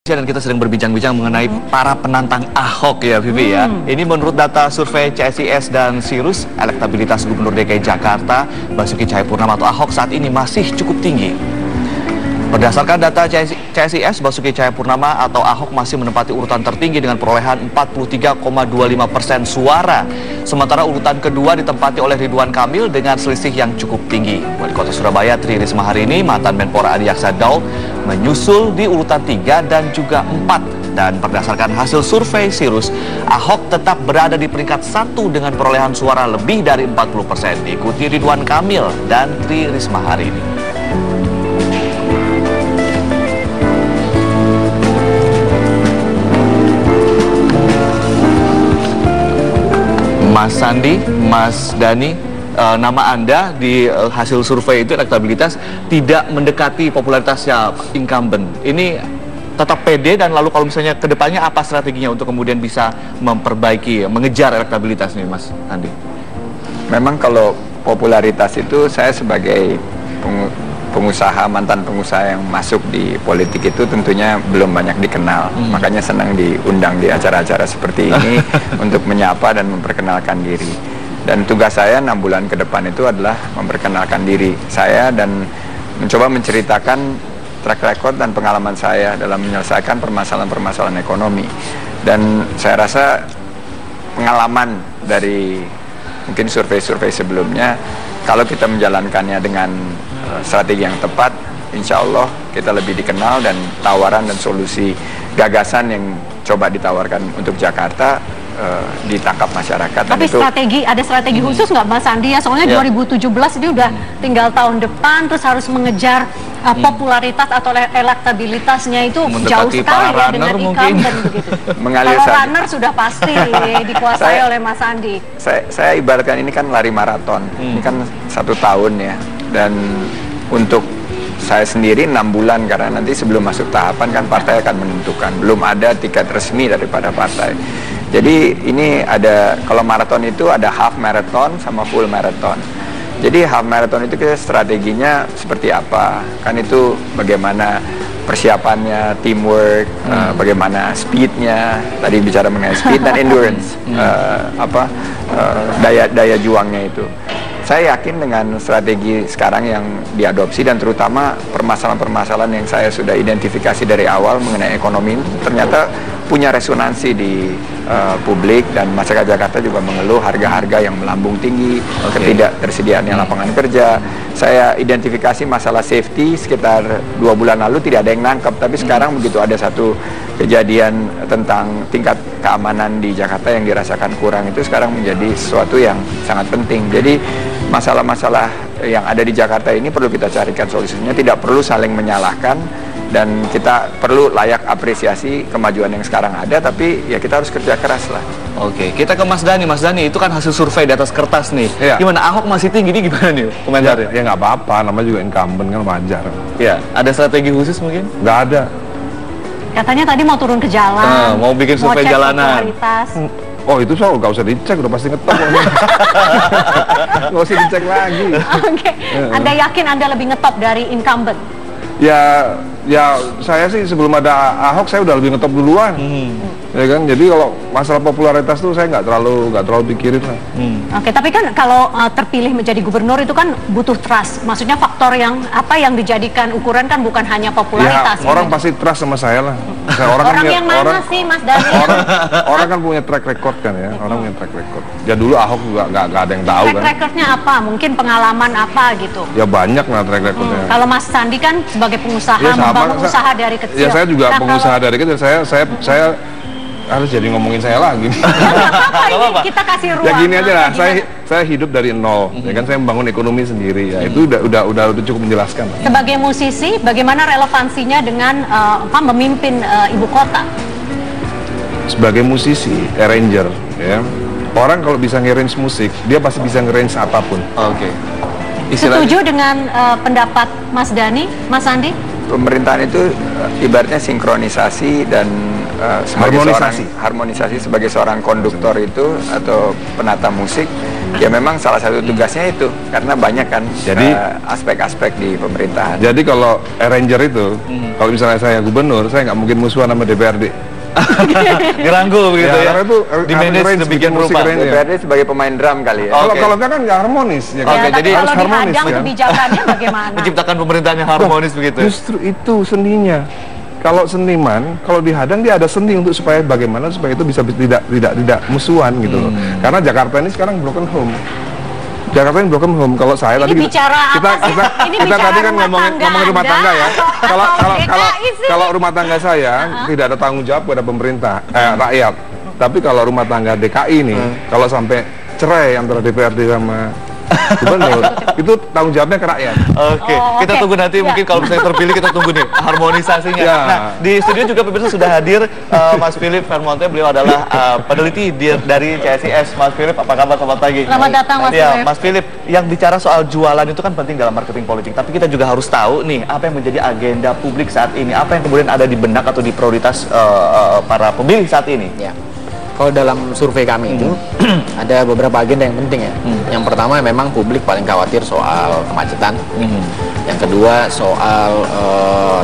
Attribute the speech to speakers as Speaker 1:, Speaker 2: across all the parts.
Speaker 1: Dan kita sedang berbincang-bincang mengenai para penantang Ahok ya, Vivi ya. Ini menurut data survei CSIS dan Sirus, elektabilitas Gubernur DKI Jakarta Basuki Cahayapurnama atau Ahok saat ini masih cukup tinggi. Berdasarkan data CSIS, Basuki Cahayapurnama atau Ahok masih menempati urutan tertinggi dengan perolehan 43,25% suara. Sementara urutan kedua ditempati oleh Ridwan Kamil dengan selisih yang cukup tinggi. Wali Kota Surabaya Tri Risma hari ini, mantan Menpora Adi Aksa Daud, menyusul di urutan 3 dan juga 4. Dan berdasarkan hasil survei Sirus, Ahok tetap berada di peringkat 1 dengan perolehan suara lebih dari 40%, diikuti Ridwan Kamil dan Tri Risma hari ini. Mas Sandi, Mas Dhani, nama Anda di hasil survei itu elektabilitas tidak mendekati popularitasnya incumbent. Ini tetap pede, dan lalu kalau misalnya ke depannya apa strateginya untuk kemudian bisa memperbaiki, mengejar elektabilitas nih Mas Sandi? Memang kalau popularitas itu, saya sebagai pengusaha, mantan pengusaha yang masuk di politik itu tentunya belum banyak dikenal. Makanya senang diundang di acara-acara seperti ini untuk menyapa dan memperkenalkan diri. Dan tugas saya 6 bulan ke depan itu adalah memperkenalkan diri saya dan mencoba menceritakan track record dan pengalaman saya dalam menyelesaikan permasalahan-permasalahan ekonomi. Dan saya rasa pengalaman dari mungkin survei-survei sebelumnya, kalau kita menjalankannya dengan strategi yang tepat, insya Allah kita lebih dikenal dan tawaran dan solusi gagasan yang coba ditawarkan untuk Jakarta ditangkap masyarakat.
Speaker 2: Tapi ada strategi khusus nggak Mas Andi ya? Soalnya 2017 ini udah tinggal tahun depan, terus harus mengejar popularitas atau elektabilitasnya itu jauh sekali ya dengan incumbent begitu. Kalau runner sudah pasti dikuasai oleh Mas Andi.
Speaker 3: Saya ibaratkan ini kan lari maraton, ini kan 1 tahun ya. Dan untuk saya sendiri 6 bulan, karena nanti sebelum masuk tahapan kan partai akan menentukan. Belum ada tiket resmi daripada partai. Jadi ini ada, kalau maraton itu ada half marathon sama full marathon. Jadi half marathon itu kita strateginya seperti apa? Kan itu bagaimana persiapannya, teamwork, bagaimana speednya. Tadi bicara mengenai speed dan endurance, daya juangnya itu. Saya yakin dengan strategi sekarang yang diadopsi dan terutama permasalahan-permasalahan yang saya sudah identifikasi dari awal mengenai ekonomi ini ternyata punya resonansi di publik, dan masyarakat Jakarta juga mengeluh harga-harga yang melambung tinggi, ketidaktersediaannya lapangan kerja. Saya identifikasi masalah safety sekitar 2 bulan lalu tidak ada yang nangkep, tapi sekarang begitu ada satu kejadian tentang tingkat keamanan di Jakarta yang dirasakan kurang, itu sekarang menjadi sesuatu yang sangat penting. Jadi masalah-masalah yang ada di Jakarta ini perlu kita carikan solusinya, tidak perlu saling menyalahkan, dan kita perlu layak apresiasi kemajuan yang sekarang ada, tapi ya kita harus kerja keras lah.
Speaker 1: Oke, kita ke Mas Dhani. Mas Dhani, itu kan hasil survei di atas kertas nih. Ya. Gimana, Ahok masih tinggi, ini gimana nih komentarnya?
Speaker 4: Ya nggak apa-apa, namanya juga incumbent kan, wajar.
Speaker 1: Ya, ada strategi khusus mungkin?
Speaker 4: Nggak ada.
Speaker 2: Katanya tadi mau turun ke jalan,
Speaker 1: mau bikin survei jalanan.
Speaker 4: Oh itu soal nggak usah dicek, udah pasti ngetop. Nggak usah dicek lagi.
Speaker 2: Oke. Anda yakin Anda lebih ngetop dari incumbent?
Speaker 4: Ya saya sih sebelum ada Ahok saya udah lebih ngetop duluan. Ya kan, jadi kalau masalah popularitas tuh saya nggak terlalu pikirin lah.
Speaker 2: Oke, tapi kan kalau terpilih menjadi gubernur itu kan butuh trust. Maksudnya faktor yang dijadikan ukuran kan bukan hanya popularitas.
Speaker 4: Ya, orang pasti trust sama saya lah.
Speaker 2: Orang yang mana sih Mas Dhani?
Speaker 4: Orang kan punya track record kan ya. Orang punya track record. Ya dulu Ahok juga nggak ada yang tahu kan.
Speaker 2: Track recordnya apa? Mungkin pengalaman apa gitu?
Speaker 4: Ya banyak lah track recordnya.
Speaker 2: Kalau Mas Sandi kan sebagai pengusaha, ya, membangun usaha dari kecil.
Speaker 4: Ya saya juga pengusaha dari kecil. Saya harus jadi ngomongin saya lagi.
Speaker 2: Kita kasih ruang.
Speaker 4: Ya gini aja lah, saya hidup dari nol, ya kan, saya membangun ekonomi sendiri, ya itu udah cukup menjelaskan.
Speaker 2: Sebagai musisi, bagaimana relevansinya dengan memimpin ibu kota?
Speaker 4: Sebagai musisi, arranger, ya, orang kalau bisa nge-arrange musik, dia pasti bisa nge-arrange apapun.
Speaker 1: Oke.
Speaker 2: Setuju dengan pendapat Mas Dhani, Mas Andi?
Speaker 3: Pemerintahan itu ibaratnya sinkronisasi dan harmonisasi sebagai seorang konduktor itu atau penata musik, Ya memang salah satu tugasnya itu, karena banyak kan aspek-aspek di pemerintahan.
Speaker 4: Jadi kalau arranger itu, kalau misalnya saya gubernur, saya nggak mungkin musuhan sama DPRD.
Speaker 1: Dirangkul begitu ya,
Speaker 4: karena itu
Speaker 1: di manage demikian rupa.
Speaker 3: DPRD sebagai pemain drum kali ya.
Speaker 4: Kalau enggak kan nggak harmonis ya.
Speaker 1: Jadi
Speaker 2: harus
Speaker 1: harus
Speaker 2: harmonis kan. Kebijakannya bagaimana?
Speaker 1: Menciptakan pemerintahan yang harmonis begitu.
Speaker 4: Justru itu seninya. Kalau seniman, kalau dihadang dia ada seni untuk supaya bagaimana supaya itu bisa tidak musuhan gitu loh. Karena Jakarta ini sekarang broken home. Jakarta ini broken home. Kalau saya tadi kita tadi kan ngomong rumah tangga ya. Kalau rumah tangga saya tidak ada tanggung jawab pada pemerintah rakyat. Tapi kalau rumah tangga DKI ini kalau sampai cerai antara DPRD sama gubernur, itu tanggung jawabnya ke rakyat.
Speaker 1: Oke, kita tunggu nanti mungkin kalau misalnya terpilih kita tunggu nih harmonisasinya. Nah, di studio juga pemirsa sudah hadir Mas Philip Vermonte, beliau adalah peneliti dari CSIS. Mas Philip, apa kabar? Selamat pagi.
Speaker 2: Selamat datang Mas Philip.
Speaker 1: Mas Philip, yang bicara soal jualan itu kan penting dalam marketing politik, tapi kita juga harus tahu nih apa yang menjadi agenda publik saat ini, apa yang kemudian ada di benak atau di prioritas para pemilih saat ini.
Speaker 5: Ya. Kalau dalam survei kami itu ada beberapa agenda yang penting ya. Yang pertama memang publik paling khawatir soal kemacetan. Yang kedua soal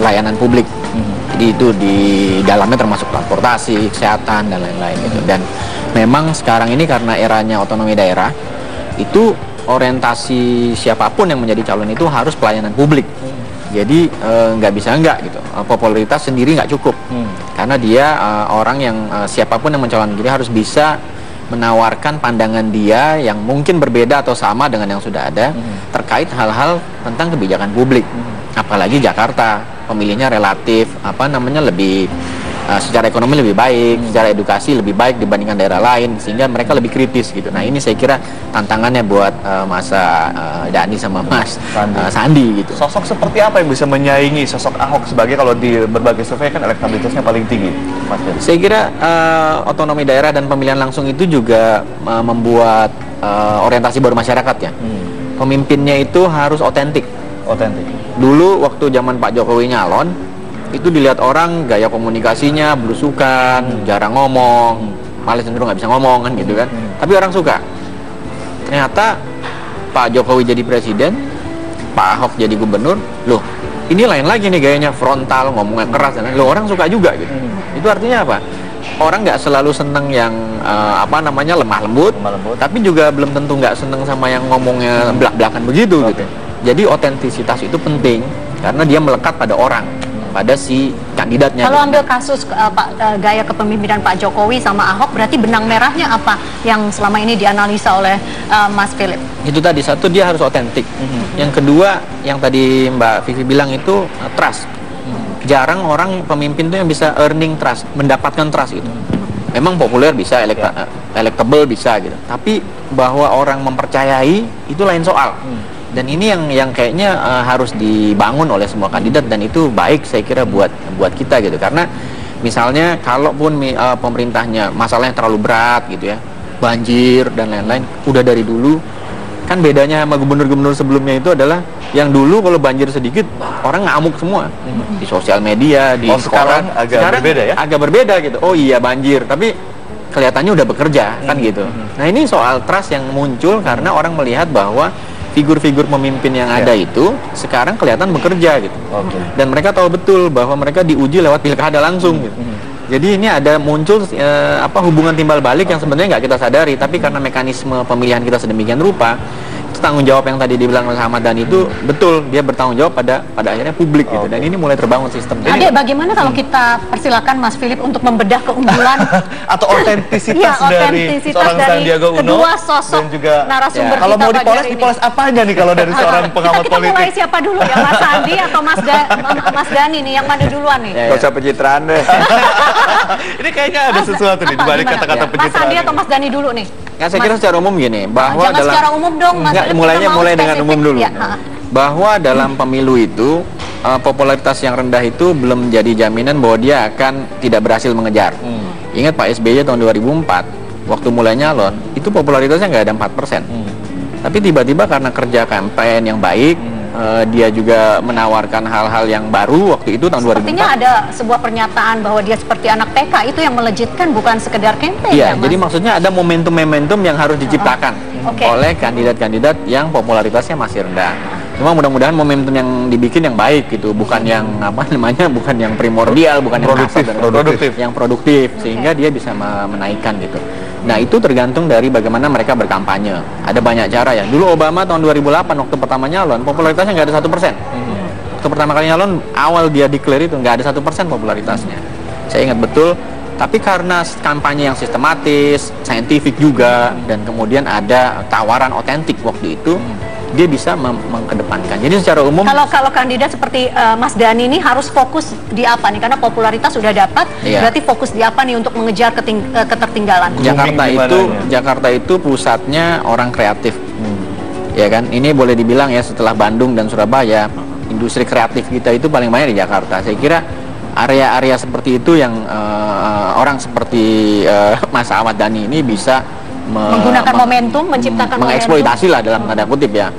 Speaker 5: layanan publik. Jadi itu di dalamnya termasuk transportasi, kesehatan dan lain-lain gitu. Dan memang sekarang ini karena eranya otonomi daerah, itu orientasi siapapun yang menjadi calon itu harus pelayanan publik. Jadi nggak bisa enggak gitu. Popularitas sendiri nggak cukup. Karena dia orang yang siapapun yang mencalonkan diri harus bisa menawarkan pandangan dia yang mungkin berbeda atau sama dengan yang sudah ada terkait hal-hal tentang kebijakan publik. Apalagi Jakarta, pemilihnya relatif lebih secara ekonomi lebih baik, secara edukasi lebih baik dibandingkan daerah lain, sehingga mereka lebih kritis gitu. Nah ini saya kira tantangannya buat Mas Dhani sama Mas Sandi gitu.
Speaker 1: Sosok seperti apa yang bisa menyaingi sosok Ahok sebagai, kalau di berbagai survei kan elektabilitasnya paling tinggi, Mas Dhani?
Speaker 5: Saya kira otonomi daerah dan pemilihan langsung itu juga membuat orientasi baru masyarakat ya. Pemimpinnya itu harus otentik. Dulu waktu zaman Pak Jokowi nyalon, itu dilihat orang gaya komunikasinya belusukan, jarang ngomong, malah cenderung nggak bisa ngomong kan gitu kan. Tapi orang suka. Ternyata Pak Jokowi jadi presiden, Pak Ahok jadi gubernur, loh ini lain lagi nih gayanya, frontal, ngomongnya keras, dan loh orang suka juga gitu. Itu artinya apa? Orang nggak selalu seneng yang lemah lembut, tapi juga belum tentu nggak seneng sama yang ngomongnya belak-belakan begitu gitu. Jadi otentisitas itu penting karena dia melekat pada orang, pada si kandidatnya.
Speaker 2: Kalau ambil kasus gaya kepemimpinan Pak Jokowi sama Ahok, berarti benang merahnya apa yang selama ini dianalisa oleh Mas Philip?
Speaker 5: Itu tadi, satu dia harus otentik. Yang kedua, yang tadi Mbak Vivi bilang itu trust. Jarang orang pemimpin itu yang bisa earning trust, mendapatkan trust itu. Memang populer bisa, electable bisa gitu. Tapi bahwa orang mempercayai itu lain soal. Dan ini yang kayaknya harus dibangun oleh semua kandidat, dan itu baik saya kira buat kita gitu. Karena misalnya kalaupun pemerintahnya masalahnya terlalu berat gitu ya, banjir dan lain-lain, udah dari dulu kan bedanya sama gubernur-gubernur sebelumnya itu adalah yang dulu kalau banjir sedikit orang ngamuk semua di sosial media, di
Speaker 1: sekarang agak berbeda ya?
Speaker 5: Agak berbeda gitu. Oh iya banjir, tapi kelihatannya udah bekerja kan gitu. Nah ini soal trust yang muncul karena orang melihat bahwa figur-figur pemimpin yang ada itu sekarang kelihatan bekerja gitu. Dan mereka tahu betul bahwa mereka diuji lewat pilkada langsung gitu. Jadi ini ada muncul hubungan timbal balik yang sebenarnya nggak kita sadari, tapi karena mekanisme pemilihan kita sedemikian rupa, itu tanggung jawab yang tadi dibilang oleh Ahmad Dhani itu betul, dia bertanggung jawab pada akhirnya publik gitu. Dan ini mulai terbangun sistemnya.
Speaker 2: Adek, bagaimana kalau kita persilakan Mas Philip untuk membedah keunggulan
Speaker 1: atau otentisitas dari seorang Sandiaga Uno
Speaker 2: kedua sosok
Speaker 1: dan juga
Speaker 2: narasumber
Speaker 1: kalau
Speaker 2: kita
Speaker 1: mau dipoles apanya nih kalau dari seorang pengamat
Speaker 2: kita
Speaker 1: politik?
Speaker 2: mulai siapa dulu ya, Mas Sandi atau Mas Dhani nih, yang mana duluan nih?
Speaker 3: Gak usah pencitraan deh.
Speaker 1: Ini kayaknya ada sesuatu nih dibalik kata-kata pencitraan.
Speaker 2: Mas Sandi atau Mas Dhani dulu nih?
Speaker 5: Ya, saya kira secara umum gini, bahwa
Speaker 2: jangan secara umum dong, Mas.
Speaker 5: Mulai dengan umum dulu. Ya, bahwa dalam pemilu itu popularitas yang rendah itu belum menjadi jaminan bahwa dia akan tidak berhasil mengejar. Ingat Pak SBY tahun 2004 waktu mulai nyalon itu popularitasnya nggak ada 4%. Tapi tiba-tiba karena kerja kampanye yang baik, dia juga menawarkan hal-hal yang baru waktu itu tahun 2004.
Speaker 2: Sepertinya ada sebuah pernyataan bahwa dia seperti anak TK, itu yang melejitkan, bukan sekedar campaign.
Speaker 5: Iya, jadi maksudnya ada momentum-momentum yang harus diciptakan oleh kandidat-kandidat yang popularitasnya masih rendah. Cuma mudah-mudahan momentum yang dibikin yang baik gitu, bukan yang apa namanya, bukan yang primordial, bukan yang produktif, sehingga dia bisa menaikkan gitu. Nah, itu tergantung dari bagaimana mereka berkampanye. Ada banyak cara ya. Dulu Obama tahun 2008 waktu pertama nyalon, popularitasnya nggak ada 1%. Waktu pertama kali nyalon, awal dia declare itu nggak ada 1% popularitasnya. Saya ingat betul. Tapi karena kampanye yang sistematis, saintifik juga, dan kemudian ada tawaran otentik waktu itu, dia bisa mengkedepankan. Jadi secara umum,
Speaker 2: kalau kandidat seperti Mas Dhani ini harus fokus di apa nih? Karena popularitas sudah dapat, berarti fokus di apa nih untuk mengejar ketertinggalan?
Speaker 5: Jakarta itu pusatnya orang kreatif, ya kan? Ini boleh dibilang ya, setelah Bandung dan Surabaya, industri kreatif kita itu paling banyak di Jakarta. Saya kira area-area seperti itu yang orang seperti Mas Ahmad Dhani ini bisa
Speaker 2: menggunakan momentum, menciptakan
Speaker 5: mengeksploitasi lah dalam tanda kutip ya,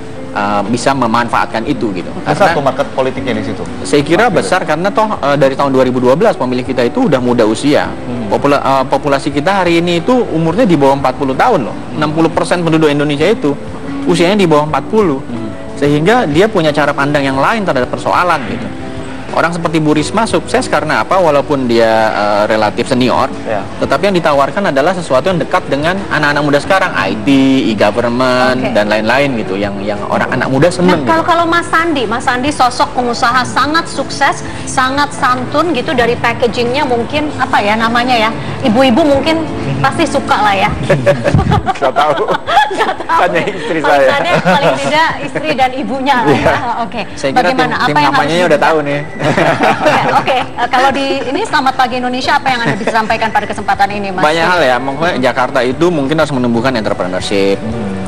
Speaker 5: bisa memanfaatkan itu gitu.
Speaker 1: Besar tuh market politiknya di situ.
Speaker 5: Saya kira besar karena toh dari tahun 2012 pemilih kita itu udah muda usia. Populasi kita hari ini itu umurnya di bawah 40 tahun loh. 60% penduduk Indonesia itu usianya di bawah 40. Sehingga dia punya cara pandang yang lain terhadap persoalan gitu. Orang seperti Bu Risma sukses karena apa? Walaupun dia relatif senior, tetapi yang ditawarkan adalah sesuatu yang dekat dengan anak-anak muda sekarang, IT, e-government, dan lain-lain gitu, yang orang anak muda seneng.
Speaker 2: Nah, kalau Mas Sandi sosok pengusaha sangat sukses, sangat santun gitu, dari packagingnya mungkin apa ya namanya ya, ibu-ibu mungkin pasti suka lah ya.
Speaker 3: Nggak tahu. Tanya istri saya.
Speaker 2: Paling tidak istri dan ibunya. Oke. Bagaimana?
Speaker 5: Tim kampanyenya udah tahu nih.
Speaker 2: Oke. Kalau di ini Selamat Pagi Indonesia, apa yang Anda bisa sampaikan pada kesempatan ini, Mas?
Speaker 5: Banyak hal ya. Maksudnya Jakarta itu mungkin harus menumbuhkan entrepreneurship,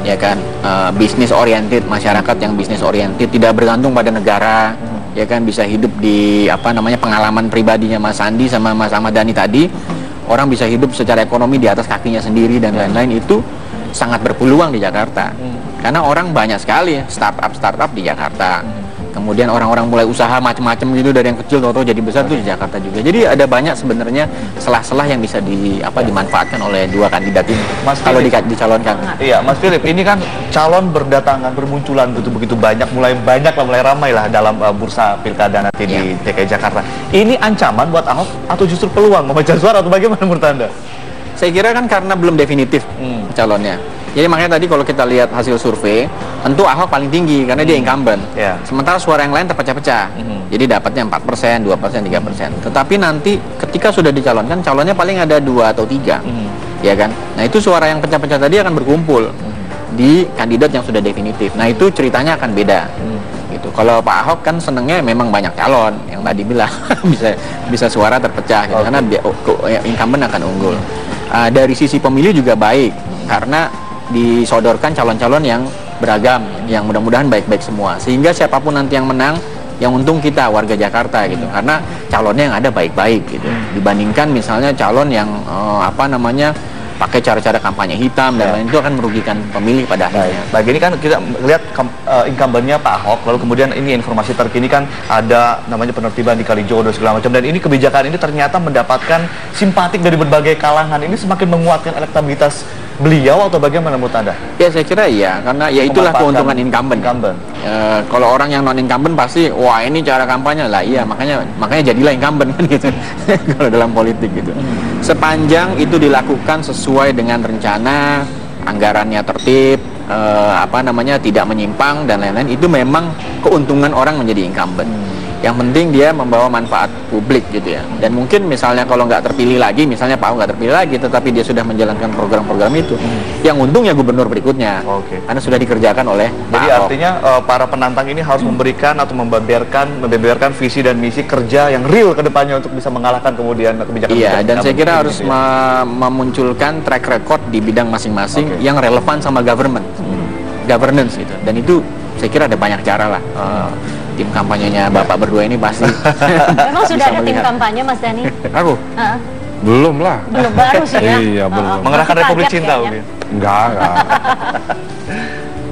Speaker 5: ya kan, bisnis oriented, masyarakat yang bisnis oriented, tidak bergantung pada negara, ya kan, bisa hidup di apa namanya pengalaman pribadinya Mas Sandi sama Mas Ahmad Dhani tadi. Orang bisa hidup secara ekonomi di atas kakinya sendiri dan lain-lain, itu sangat berpeluang di Jakarta. Karena orang banyak sekali startup di Jakarta. Kemudian orang-orang mulai usaha macam-macam gitu, dari yang kecil tahu-tahu jadi besar tuh di Jakarta juga. Jadi ada banyak sebenarnya celah-celah yang bisa dimanfaatkan oleh dua kandidat ini kalau dicalonkan.
Speaker 1: Iya, Mas Philip, ini kan calon berdatangan, bermunculan begitu banyak, mulai ramai lah dalam bursa pilkada nanti di DKI Jakarta. Ini ancaman buat Ahok atau justru peluang memecah suara, atau bagaimana menurut Anda?
Speaker 5: Saya kira kan karena belum definitif calonnya. Jadi makanya tadi kalau kita lihat hasil survei, tentu Ahok paling tinggi karena dia incumbent. Sementara suara yang lain terpecah-pecah. Jadi dapatnya 4%, 2%, 3%. Tetapi nanti ketika sudah dicalonkan, calonnya paling ada 2 atau 3. Ya kan? Nah, itu suara yang pecah-pecah tadi akan berkumpul di kandidat yang sudah definitif. Nah, itu ceritanya akan beda. Gitu. Kalau Pak Ahok kan senengnya memang banyak calon, yang tadi bilang bisa suara terpecah gitu, karena incumbent akan unggul. Dari sisi pemilih juga baik karena disodorkan calon-calon yang beragam, yang mudah-mudahan baik-baik semua, sehingga siapapun nanti yang menang, yang untung kita warga Jakarta gitu, karena calonnya yang ada baik-baik gitu, dibandingkan misalnya calon yang pakai cara-cara kampanye hitam dan lain, itu akan merugikan pemilih pada akhirnya.
Speaker 1: Baik, ini kan kita lihat incumbentnya Pak Ahok, lalu kemudian ini informasi terkini kan ada namanya penertiban di Kalijodo segala macam, dan ini kebijakan ini ternyata mendapatkan simpatik dari berbagai kalangan. Ini semakin menguatkan elektabilitas beliau atau bagaimana menurut Anda?
Speaker 5: Ya, saya kira iya, karena ya itulah keuntungan incumbent. Kalau orang yang non incumbent pasti wah ini cara kampanye lah, iya, makanya jadilah incumbent kan gitu. Kalau dalam politik gitu. Sepanjang itu dilakukan sesuai dengan rencana, anggarannya tertib, tidak menyimpang dan lain-lain, itu memang keuntungan orang menjadi incumbent. Yang penting dia membawa manfaat publik gitu ya. Dan mungkin misalnya kalau nggak terpilih lagi, misalnya Pak Ahok nggak terpilih lagi, tetapi dia sudah menjalankan program-program itu, yang untung ya gubernur berikutnya, karena sudah dikerjakan oleh Pak Ahok.
Speaker 1: Jadi artinya para penantang ini harus memberikan atau membeberkan visi dan misi kerja yang real ke depannya untuk bisa mengalahkan kemudian kebijakan.
Speaker 5: Iya, dan saya kira harus memunculkan track record di bidang masing-masing yang relevan sama governance gitu. Dan itu saya kira ada banyak cara lah. Tim kampanyenya Bapak berdua ini pasti.
Speaker 2: Memang sudah ada tim kampanye, Mas Dhani?
Speaker 4: Aku? Belum lah.
Speaker 2: Belum, baru sih ya?
Speaker 4: Iya, belum.
Speaker 1: Mengerahkan Republik Cinta mungkin?
Speaker 4: Enggak.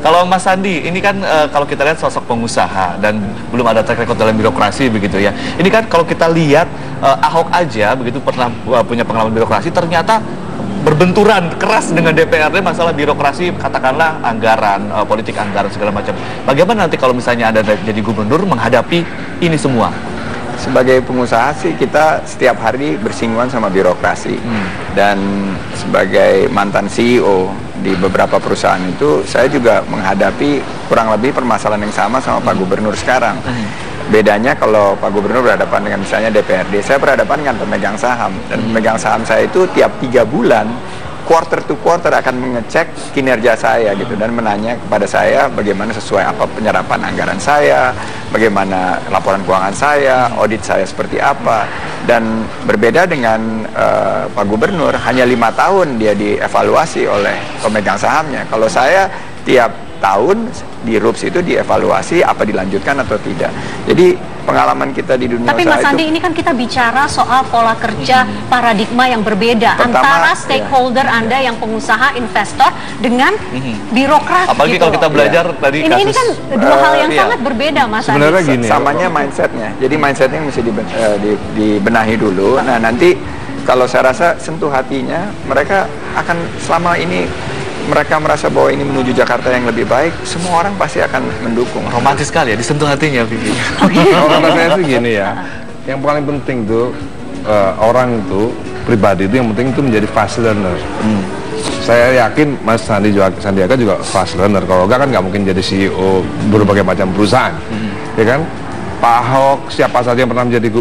Speaker 1: Kalau Mas Sandi, ini kan kalau kita lihat sosok pengusaha dan belum ada track record dalam birokrasi begitu ya. Ini kan kalau kita lihat Ahok aja begitu pernah punya pengalaman birokrasi, ternyata berbenturan keras dengan DPRD masalah birokrasi, katakanlah anggaran, politik anggaran segala macam. Bagaimana nanti kalau misalnya Anda jadi gubernur menghadapi ini semua?
Speaker 3: Sebagai pengusaha sih kita setiap hari bersinggungan sama birokrasi. Dan sebagai mantan CEO di beberapa perusahaan itu, saya juga menghadapi kurang lebih permasalahan yang sama Pak Gubernur sekarang. Bedanya kalau Pak Gubernur berhadapan dengan misalnya DPRD, saya berhadapan dengan pemegang saham. Dan pemegang saham saya itu tiap 3 bulan, quarter to quarter akan mengecek kinerja saya gitu, dan menanya kepada saya bagaimana sesuai apa penyerapan anggaran saya, bagaimana laporan keuangan saya, audit saya seperti apa. Dan berbeda dengan Pak Gubernur, hanya 5 tahun dia dievaluasi oleh pemegang sahamnya. Kalau saya tiap tahun di RUPS itu dievaluasi apa dilanjutkan atau tidak. Jadi pengalaman kita di dunia
Speaker 2: usaha. Tapi Mas Sandi, ini kan kita bicara soal pola kerja paradigma yang berbeda antara stakeholder Anda yang pengusaha, investor dengan birokrat.
Speaker 1: Apalagi
Speaker 2: gitu
Speaker 1: kalau kita belajar tadi kasus.
Speaker 2: Ini kan dua hal yang sangat berbeda, Mas Sandi.
Speaker 4: Sebenarnya gini.
Speaker 3: Samanya mindsetnya. Jadi mindsetnya mesti dibenahi dulu. Nah nanti kalau saya rasa sentuh hatinya, mereka akan selama ini mereka merasa bahwa ini menuju Jakarta yang lebih baik, semua orang pasti akan mendukung.
Speaker 1: Romantis sekali ya, disentuh hatinya, Vicky.
Speaker 4: Kalau kata saya sih gini ya, yang paling penting tuh orang itu, pribadi itu yang penting itu menjadi fast learner. Saya yakin Mas Sandiaga juga fast learner. Kalau enggak kan nggak mungkin jadi CEO berbagai macam perusahaan, ya kan? Pak Ahok, siapa saja yang pernah menjadi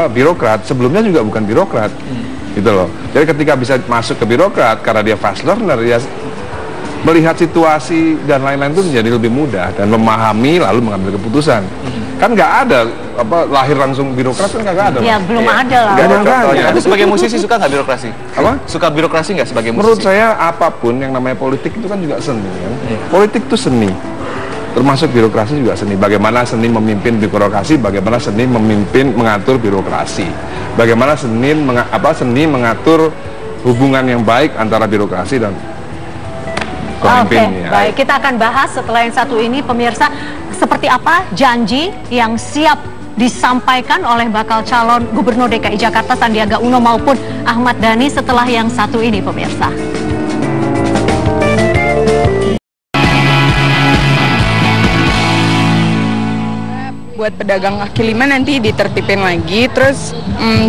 Speaker 4: birokrat, sebelumnya juga bukan birokrat, gitu loh. Jadi ketika bisa masuk ke birokrat karena dia fast learner, ya melihat situasi dan lain-lain itu menjadi lebih mudah dan memahami lalu mengambil keputusan. Kan nggak ada lahir langsung birokrat, kan nggak ada.
Speaker 2: Ya belum ada lah.
Speaker 1: Tapi sebagai musisi suka nggak birokrasi? Apa? Suka birokrasi nggak sebagai musisi?
Speaker 4: Menurut saya apapun yang namanya politik itu kan juga seni kan? Politik itu seni, termasuk birokrasi juga seni. Bagaimana seni memimpin birokrasi, bagaimana seni memimpin mengatur birokrasi, bagaimana seni mengatur hubungan yang baik antara birokrasi dan pemimpinnya.
Speaker 2: Baik, kita akan bahas setelah yang satu ini, pemirsa, seperti apa janji yang siap disampaikan oleh bakal calon Gubernur DKI Jakarta Sandiaga Uno maupun Ahmad Dhani setelah yang satu ini, pemirsa.
Speaker 6: Buat pedagang kaki lima nanti ditertipin lagi, terus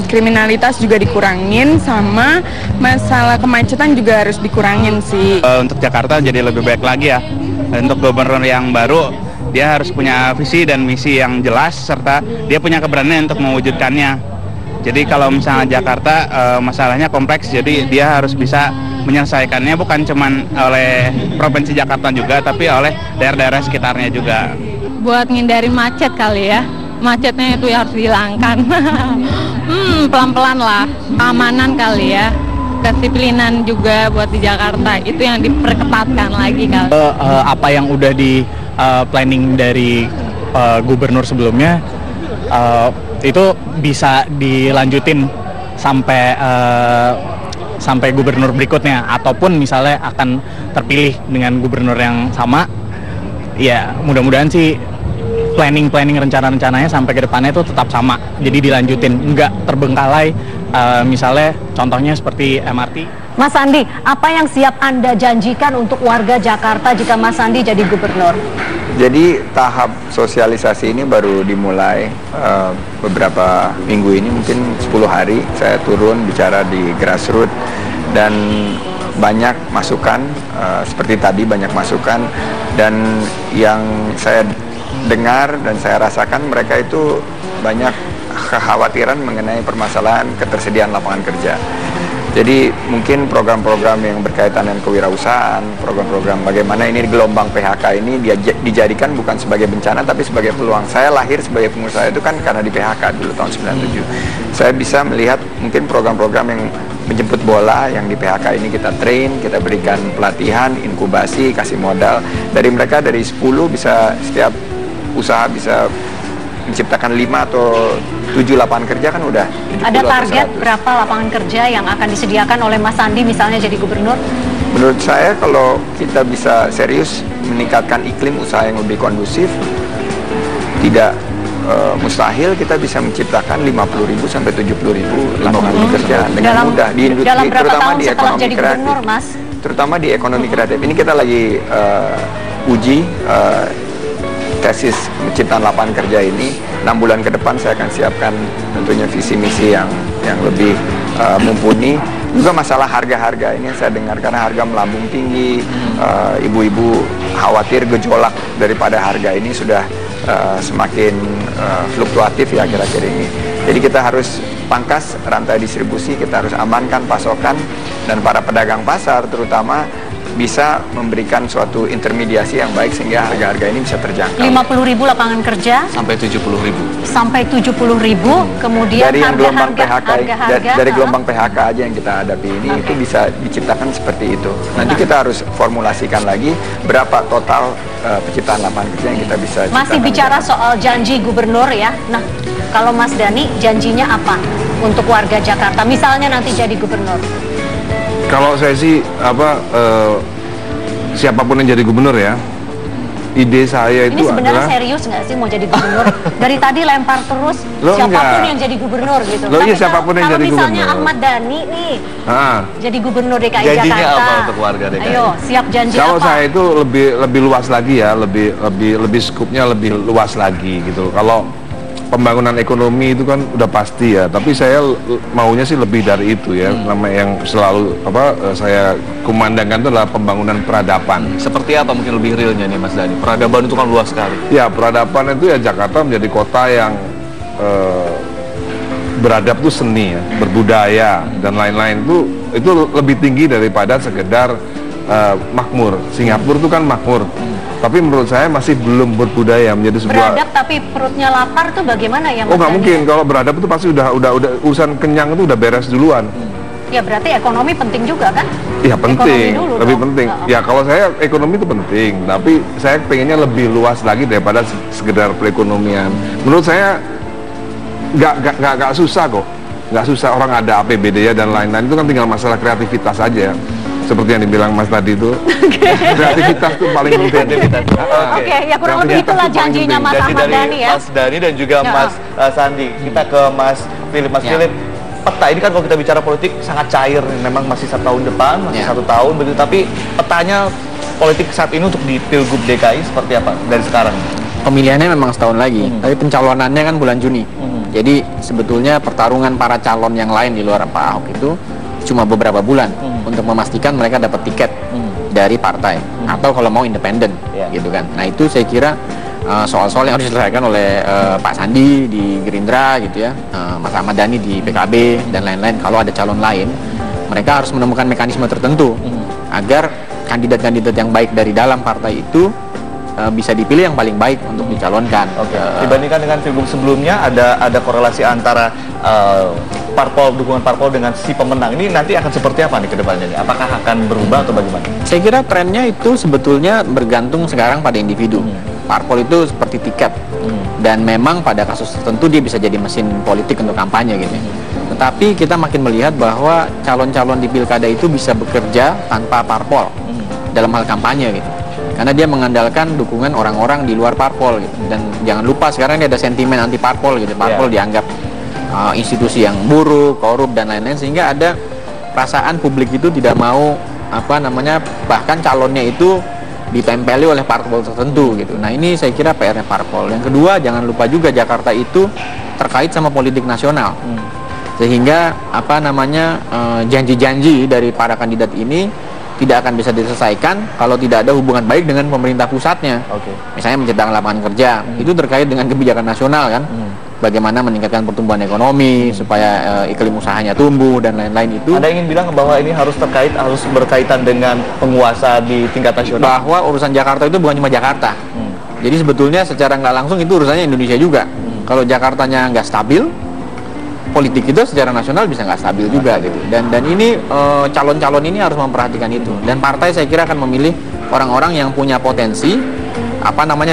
Speaker 6: kriminalitas juga dikurangin, sama masalah kemacetan juga harus dikurangin sih.
Speaker 7: Untuk Jakarta jadi lebih baik lagi ya. Untuk gubernur yang baru, dia harus punya visi dan misi yang jelas, serta dia punya keberanian untuk mewujudkannya. Jadi kalau misalnya Jakarta masalahnya kompleks, jadi dia harus bisa menyelesaikannya bukan cuma oleh Provinsi Jakarta juga, tapi oleh daerah-daerah sekitarnya juga.
Speaker 8: Buat ngindarin macet kali ya, macetnya itu harus dihilangkan. Pelan-pelan lah, keamanan kali ya, kedisiplinan juga buat di Jakarta itu yang diperketatkan lagi kali.
Speaker 7: Apa yang udah di planning dari gubernur sebelumnya itu bisa dilanjutin sampai gubernur berikutnya, ataupun misalnya akan terpilih dengan gubernur yang sama. Ya mudah-mudahan sih planning rencana-rencananya sampai ke depannya itu tetap sama, jadi dilanjutin, nggak terbengkalai. Misalnya contohnya seperti MRT.
Speaker 2: Mas Sandi, apa yang siap Anda janjikan untuk warga Jakarta jika Mas Sandi jadi gubernur?
Speaker 3: Jadi tahap sosialisasi ini baru dimulai beberapa minggu ini, mungkin 10 hari saya turun bicara di grassroots, dan banyak masukan, seperti tadi banyak masukan, dan yang saya dengar dan saya rasakan mereka itu banyak kekhawatiran mengenai permasalahan ketersediaan lapangan kerja. Jadi mungkin program-program yang berkaitan dengan kewirausahaan, program-program bagaimana ini gelombang PHK ini dia dijadikan bukan sebagai bencana tapi sebagai peluang. Saya lahir sebagai pengusaha itu kan karena di PHK dulu tahun 97. Saya bisa melihat mungkin program-program yang menjemput bola yang di PHK ini kita train, kita berikan pelatihan, inkubasi, kasih modal. Dari mereka dari 10 bisa, setiap usaha bisa menciptakan 5 atau 7 lapangan kerja, kan udah 70.
Speaker 2: Ada target berapa lapangan kerja yang akan disediakan oleh Mas Sandi misalnya jadi gubernur?
Speaker 3: Menurut saya kalau kita bisa serius meningkatkan iklim usaha yang lebih kondusif, tidak mustahil kita bisa menciptakan 50.000 sampai 70.000 lapangan kerja dengan mudah di industri,
Speaker 2: dalam berapa
Speaker 3: terutama
Speaker 2: tahun
Speaker 3: di
Speaker 2: setelah
Speaker 3: ekonomi
Speaker 2: jadi
Speaker 3: kreatif.
Speaker 2: gubernur, Mas?
Speaker 3: Terutama di ekonomi kreatif. Ini kita lagi uji tesis penciptaan lapangan kerja ini. 6 bulan ke depan saya akan siapkan tentunya visi misi yang lebih mumpuni. Juga masalah harga-harga ini saya dengar karena harga melambung tinggi, ibu-ibu khawatir gejolak daripada harga ini sudah semakin fluktuatif ya akhir-akhir ini. Jadi kita harus pangkas rantai distribusi, kita harus amankan pasokan, dan para pedagang pasar terutama bisa memberikan suatu intermediasi yang baik sehingga harga-harga ini bisa terjangkau.
Speaker 2: 50.000 lapangan kerja
Speaker 1: sampai 70.000.
Speaker 2: Sampai 70.000, kemudian
Speaker 3: dari gelombang PHK, dari
Speaker 2: harga,
Speaker 3: gelombang PHK aja yang kita hadapi ini itu bisa diciptakan seperti itu. Nanti kita harus formulasikan lagi berapa total penciptaan lapangan kerja yang kita bisa ciptakan.
Speaker 2: Masih bicara soal janji gubernur ya. Nah, kalau Mas Dhani janjinya apa untuk warga Jakarta? Misalnya nanti jadi gubernur.
Speaker 4: Kalau saya sih siapapun yang jadi gubernur ya, ide saya itu
Speaker 2: ini sebenarnya
Speaker 4: adalah
Speaker 2: serius nggak sih mau jadi gubernur? Dari tadi lempar terus siapapun
Speaker 4: enggak.
Speaker 2: yang jadi gubernur gitu.
Speaker 4: Loh,
Speaker 2: tapi
Speaker 4: iya, siapapun yang jadi
Speaker 2: kalau misalnya
Speaker 4: gubernur.
Speaker 2: Ahmad Dhani nih jadi gubernur DKI
Speaker 1: Janjinya
Speaker 2: Jakarta,
Speaker 1: apa untuk warga DKI?
Speaker 2: Ayo siap janji
Speaker 4: kalau
Speaker 2: apa?
Speaker 4: saya itu lebih luas lagi ya, lebih skupnya lebih luas lagi gitu. Kalau pembangunan ekonomi itu kan udah pasti ya, tapi saya maunya sih lebih dari itu ya. Nama yang selalu saya kumandangkan itu adalah pembangunan peradaban.
Speaker 1: Seperti apa mungkin lebih realnya nih Mas Dhani? Peradaban itu kan luas sekali.
Speaker 4: Ya, peradaban itu ya Jakarta menjadi kota yang beradab tuh seni ya, berbudaya dan lain-lain itu lebih tinggi daripada sekedar makmur. Singapura itu kan makmur. Tapi menurut saya masih belum berbudaya menjadi sebuah
Speaker 2: Beradab tapi perutnya lapar tuh bagaimana ya Mas
Speaker 4: Oh nggak
Speaker 2: Dhani?
Speaker 4: mungkin, kalau beradab itu pasti udah urusan kenyang itu udah beres duluan.
Speaker 2: Ya berarti ekonomi penting juga kan?
Speaker 4: Iya penting,
Speaker 2: Ekonomi dulu
Speaker 4: lebih
Speaker 2: dong.
Speaker 4: penting. Ya kalau saya ekonomi itu penting, tapi saya pengennya lebih luas lagi daripada sekedar perekonomian. Menurut saya nggak susah kok, nggak susah orang ada APBD-nya dan lain-lain, itu kan tinggal masalah kreativitas aja. Seperti yang dibilang Mas tadi itu, kreativitas itu paling penting.
Speaker 2: Oke, ya kurang lebih itulah janjinya Mas
Speaker 1: Janji
Speaker 2: Ahmad
Speaker 1: dari
Speaker 2: Dhani ya.
Speaker 1: Mas Dhani dan juga
Speaker 2: Ya.
Speaker 1: Mas Sandi. Kita ke Mas Philip. Mas
Speaker 5: Ya.
Speaker 1: Philip, peta ini kan kalau kita bicara politik sangat cair. Memang masih 1 tahun depan, masih
Speaker 5: Ya.
Speaker 1: 1 tahun begitu. Tapi petanya politik saat ini untuk di Pilgub DKI seperti apa dari sekarang?
Speaker 5: Pemilihannya memang setahun lagi, tapi pencalonannya kan bulan Juni. Jadi sebetulnya pertarungan para calon yang lain di luar Pak Ahok itu cuma beberapa bulan untuk memastikan mereka dapat tiket dari partai atau kalau mau independen, gitu kan. Nah itu saya kira soal-soal yang harus diselesaikan oleh Pak Sandi di Gerindra gitu ya, Mas Ahmad Dhani di PKB dan lain-lain. Kalau ada calon lain, mereka harus menemukan mekanisme tertentu agar kandidat-kandidat yang baik dari dalam partai itu bisa dipilih yang paling baik untuk dicalonkan.
Speaker 1: Dibandingkan dengan Pilgub sebelumnya, ada korelasi antara dukungan parpol dengan si pemenang. Ini nanti akan seperti apa nih ke depannya? Apakah akan berubah atau bagaimana?
Speaker 5: Saya kira trennya itu sebetulnya bergantung sekarang pada individu. Parpol itu seperti tiket, dan memang pada kasus tertentu dia bisa jadi mesin politik untuk kampanye gitu. Tetapi kita makin melihat bahwa calon-calon di pilkada itu bisa bekerja tanpa parpol dalam hal kampanye gitu. Karena dia mengandalkan dukungan orang-orang di luar parpol gitu. Dan jangan lupa sekarang ini ada sentimen anti parpol gitu. Parpol dianggap institusi yang buruk, korup dan lain-lain, sehingga ada perasaan publik itu tidak mau bahkan calonnya itu ditempeli oleh parpol tertentu gitu. Nah ini saya kira PR-nya parpol. Yang kedua, jangan lupa juga Jakarta itu terkait sama politik nasional, sehingga janji-janji dari para kandidat ini tidak akan bisa diselesaikan kalau tidak ada hubungan baik dengan pemerintah pusatnya. Misalnya menciptakan lapangan kerja, itu terkait dengan kebijakan nasional kan. Bagaimana meningkatkan pertumbuhan ekonomi supaya iklim usahanya tumbuh dan lain-lain itu.
Speaker 1: Anda ingin bilang bahwa ini harus berkaitan dengan penguasa di tingkat nasional?
Speaker 5: Bahwa urusan Jakarta itu bukan cuma Jakarta. Jadi sebetulnya secara nggak langsung itu urusannya Indonesia juga. Kalau Jakartanya nggak stabil, politik kita secara nasional bisa nggak stabil juga gitu. Dan ini calon-calon ini harus memperhatikan itu. Dan partai saya kira akan memilih orang-orang yang punya potensi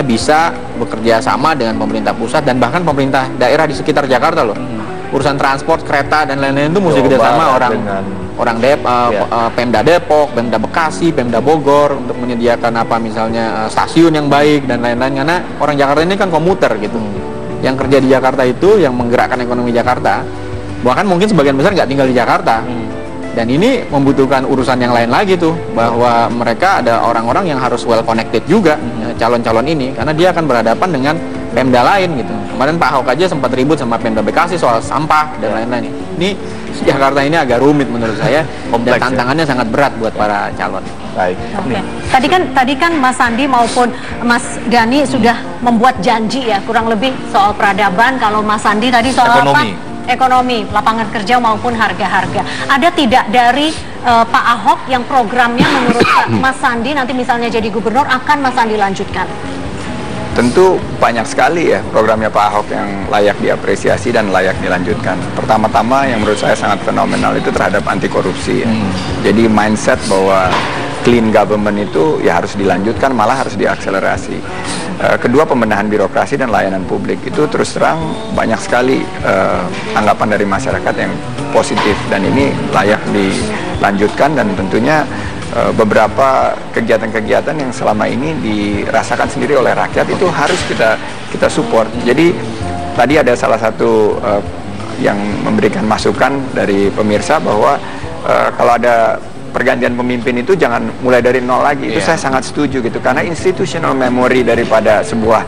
Speaker 5: bisa bekerja sama dengan pemerintah pusat dan bahkan pemerintah daerah di sekitar Jakarta loh. urusan transport, kereta dan lain-lain itu mesti kerjasama orang Pemda Depok, Pemda Bekasi, Pemda Bogor untuk menyediakan apa misalnya stasiun yang baik dan lain-lain, karena orang Jakarta ini kan komuter gitu. Yang kerja di Jakarta itu yang menggerakkan ekonomi Jakarta, bahkan mungkin sebagian besar nggak tinggal di Jakarta. Dan ini membutuhkan urusan yang lain lagi tuh, bahwa mereka ada orang-orang yang harus well connected juga, calon-calon ini, karena dia akan berhadapan dengan Pemda lain gitu. Kemarin Pak Ahok aja sempat ribut sama Pemda Bekasi soal sampah dan lain-lain. Ini Jakarta ini agak rumit menurut saya, dan tantangannya sangat berat buat para calon.
Speaker 1: Baik.
Speaker 2: Oke. Tadi kan Mas Sandi maupun Mas Gani sudah membuat janji ya, kurang lebih soal peradaban. Kalau Mas Sandi tadi soal
Speaker 1: ekonomi.
Speaker 2: apa? Ekonomi, lapangan kerja maupun harga-harga. Ada tidak dari Pak Ahok yang programnya menurut Mas Sandi nanti misalnya jadi gubernur akan Mas Sandi lanjutkan?
Speaker 3: Tentu banyak sekali ya programnya Pak Ahok yang layak diapresiasi dan layak dilanjutkan. Pertama-tama yang menurut saya sangat fenomenal itu terhadap anti korupsi ya. Jadi mindset bahwa clean government itu ya harus dilanjutkan, malah harus diakselerasi. Kedua, pembenahan birokrasi dan layanan publik itu terus terang banyak sekali anggapan dari masyarakat yang positif, dan ini layak dilanjutkan, dan tentunya beberapa kegiatan-kegiatan yang selama ini dirasakan sendiri oleh rakyat itu harus kita support. Jadi tadi ada salah satu yang memberikan masukan dari pemirsa bahwa kalau ada pergantian pemimpin itu jangan mulai dari nol lagi. Itu saya sangat setuju gitu, karena institutional memory daripada sebuah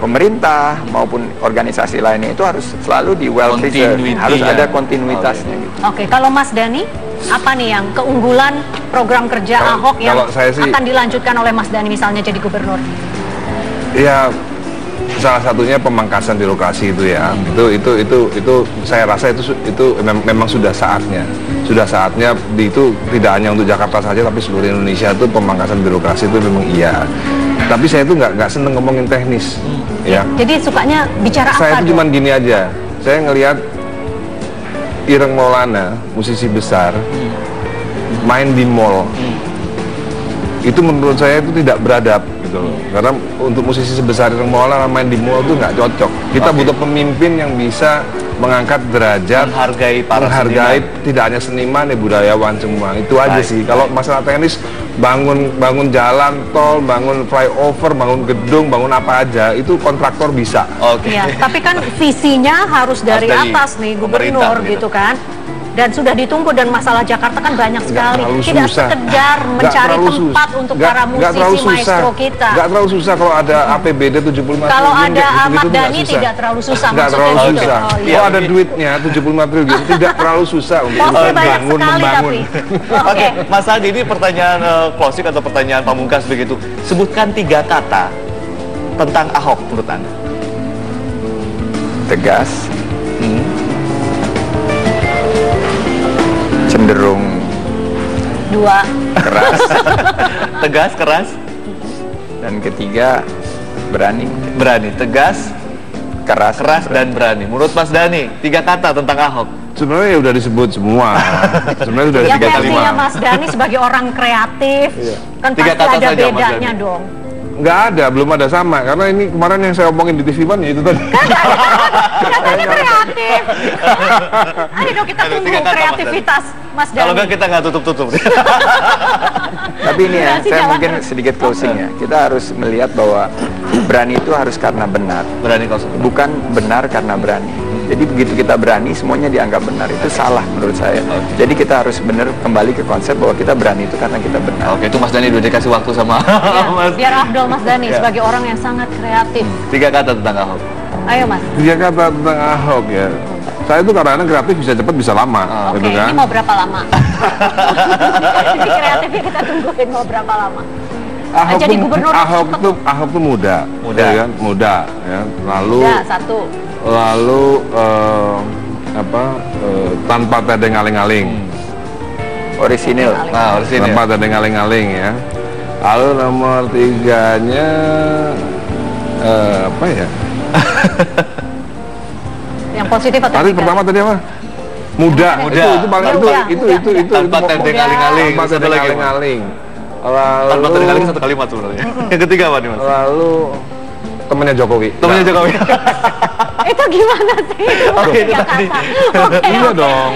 Speaker 3: pemerintah maupun organisasi lainnya itu harus selalu di well preserved, harus ada kontinuitasnya gitu.
Speaker 2: Oke, kalau Mas Dhani, apa nih yang keunggulan program kerja Ahok yang akan dilanjutkan oleh Mas Dhani misalnya jadi gubernur?
Speaker 4: Ya, salah satunya pemangkasan birokrasi itu ya. Itu saya rasa itu memang sudah saatnya itu tidak hanya untuk Jakarta saja tapi seluruh Indonesia itu pemangkasan birokrasi itu memang iya. Tapi saya itu nggak seneng ngomongin teknis ya.
Speaker 2: Jadi sukanya bicara apa?
Speaker 4: Saya itu cuman gini aja, saya ngelihat Ireng Maulana, musisi besar, main di mall, itu menurut saya itu tidak beradab gitu loh. Karena untuk musisi sebesar Ireng Maulana main di mall itu nggak cocok. Kita butuh pemimpin yang bisa mengangkat derajat, menghargai tidak hanya seniman ya, budayawan semua. Itu aja sih. Kalau masalah teknis, bangun jalan tol, bangun flyover, bangun gedung, bangun apa aja, itu kontraktor bisa.
Speaker 2: Ya, tapi kan visinya harus dari atas nih, gubernur gitu kan. Dan sudah ditunggu, dan masalah Jakarta kan banyak sekali. Tidak sekedar mencari tempat untuk para musisi maestro kita.
Speaker 4: Gak terlalu susah kalau ada APBD 75 triliun.
Speaker 2: Kalau ada Ahmad Dhani tidak terlalu susah.
Speaker 4: Gak terlalu susah. Kalau ada duitnya 75 triliun tidak terlalu susah untuk membangun.
Speaker 1: Oke, Mas Adi, ini pertanyaan closing atau pertanyaan pamungkas begitu. Sebutkan 3 kata tentang Ahok menurut Anda.
Speaker 3: Tegas, cenderung
Speaker 2: 2
Speaker 3: keras,
Speaker 1: tegas, keras,
Speaker 3: dan ketiga berani.
Speaker 1: Tegas, keras dan berani. Menurut Mas Dhani, 3 kata tentang Ahok.
Speaker 4: Sebenarnya udah disebut semua. Sebenarnya sudah 3 kalimat.
Speaker 2: Mas Dhani sebagai orang kreatif, kan pasti ada bedanya dong.
Speaker 4: Nggak ada, belum ada sama. Karena ini kemarin yang saya omongin di TV One ya itu tadi.
Speaker 2: Katanya kreatif. Ayo dong kita tunggu kreativitas Mas Dhani.
Speaker 1: Kalau nggak kita nggak tutup-tutup.
Speaker 3: Tapi ini ya, saya mungkin sedikit closing ya. Kita harus melihat bahwa berani itu harus karena benar.
Speaker 1: Berani
Speaker 3: bukan benar karena berani. Jadi begitu kita berani, semuanya dianggap benar. Itu salah menurut saya. Jadi kita harus benar kembali ke konsep bahwa kita berani itu karena kita benar.
Speaker 1: Oke, itu Mas Dhani udah dikasih waktu sama
Speaker 2: Mas. Biar afdol Mas Dhani sebagai orang yang sangat kreatif.
Speaker 1: 3 kata tentang Ahok.
Speaker 2: Ayo Mas.
Speaker 4: 3 kata tentang Ahok ya. Saya itu kadang-kadang kreatif bisa cepat bisa lama.
Speaker 2: Oke,
Speaker 4: gitu kan?
Speaker 2: ini mau berapa lama? Ini kreatifnya kita tungguin mau berapa lama?
Speaker 4: Ahok
Speaker 2: jadi gubernur
Speaker 4: Ahok tuh muda ya kan? Muda ya. Lalu tanpa tedeng aling-aling.
Speaker 3: Orisinil.
Speaker 4: Tanpa tedeng aling-aling ya. Lalu nomor 3-nya apa ya?
Speaker 2: Yang positif atau
Speaker 4: tadi pertama tadi apa? Muda. Itu paling itu
Speaker 1: tanpa tedeng aling-aling.
Speaker 4: Tanpa tedeng aling-aling. Lalu
Speaker 1: tanpa tedeng aling 1 kalimat sebenarnya. Yang ketiga apa nih Mas?
Speaker 4: Lalu temannya Jokowi.
Speaker 2: Itu gimana sih?
Speaker 1: Oke, itu tadi.
Speaker 4: Iya dong.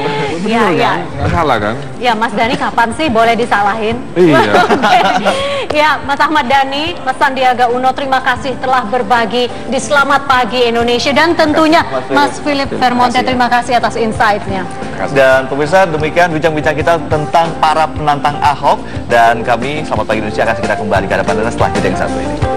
Speaker 2: Iya, iya.
Speaker 4: Salah kan?
Speaker 2: Ya, Mas Dhani kapan sih boleh disalahin?
Speaker 4: Iya.
Speaker 2: Ya, Mas Ahmad Dhani, Mas Sandiaga Uno, terima kasih telah berbagi di Selamat Pagi Indonesia, dan tentunya Mas Philip Vermonte, terima kasih atas insight-nya.
Speaker 1: Dan pemirsa, demikian bincang-bincang kita tentang para penantang Ahok, dan kami Selamat Pagi Indonesia akan segera kembali ke hadapan Anda setelah jeda yang satu ini.